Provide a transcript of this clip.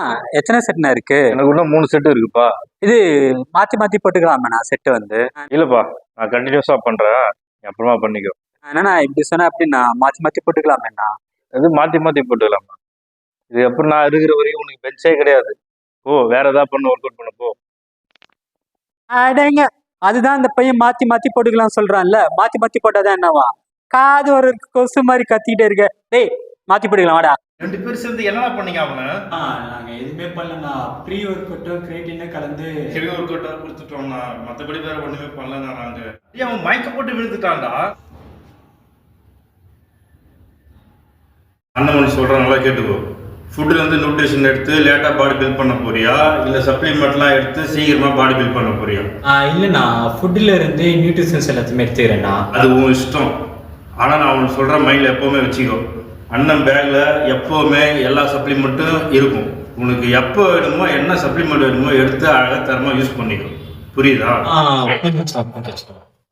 ஆ, எத்தனை செட்ண்ணா இருக்கு? எனக்கு இன்னும் 3 செட் இருக்குப்பா. இது மாத்தி மாத்தி போட்டுக்கலாமேண்ணா செட்டு வந்து? இல்லப்பா, நான் கண்டினியூஸா பண்றேன். நீ அப்புறமா பண்ணிக்கோ. என்னண்ணா இப்படி சொன்னா எப்படிண்ணா? மாத்தி மாத்தி போட்டுக்கலாமேண்ணா? இது மாத்தி மாத்தி போட்டுக்கலாமா? இது அப்புறம் நான் இருக்கிற வரையும் உனக்கு பெஞ்சே கிடையாது. போ, வேற ஏதாவது பண்ணு, ஒர்க் அவுட் பண்ண போ. அடேங்க, அதுதான் இந்த பையன் மாத்தி மாத்தி போட்டுக்கலாம் சொல்றான்ல, மாத்தி மாத்தி போட்டாதான் என்னவா? காது ஒரு கொசு மாதிரி கத்திக்கிட்டே இருக்க. டேய், மாத்தி போட்டுக்கலாம் வாடா. 2 பேர் சேர்ந்து என்னடா பண்ணீங்க அவனை? நாங்க எதுவுமே பண்ணலண்ணா. ப்ரீ ஒர்க் அவுட்டும் கிரியேட்டினும் கலந்து ஹெவி ஒர்க் அவுட்டா கொடுத்துட்டோம்னா, மத்தபடி வேற ஒண்ணுமே பண்ணலடா நாங்க. ஏன் அவன் மயக்க போட்டு விழுந்துட்டான்டா? அண்ணன் சொல்றான், நல்லா கேட்டுக்கோ. ஃபுட்டில் வந்து நியூட்ரிஷன் எடுத்து லேட்டாக பாடி பில்ட் பண்ண போறியா, இல்லை சப்ளிமெண்ட்லாம் எடுத்து சீக்கிரமாக பாடி பில்ட் பண்ண போறியா? இல்லைண்ணா, ஃபுட்டில் இருந்து நியூட்ரிஷன்ஸ் எல்லாத்தையுமே எடுத்துக்கிறேண்ணா. அது உன் இஷ்டம். ஆனால் நான் அவனுக்கு சொல்கிற மைண்டில் எப்போவுமே வச்சுக்கோ, அண்ணன் பேக்கில் எப்போவுமே எல்லா சப்ளிமெண்ட்டும் இருக்கும். உனக்கு எப்போ வேணுமோ என்ன சப்ளிமெண்ட் வேணுமோ எடுத்து அழகாக தரமாக யூஸ் பண்ணிக்கோ. புரியுதா?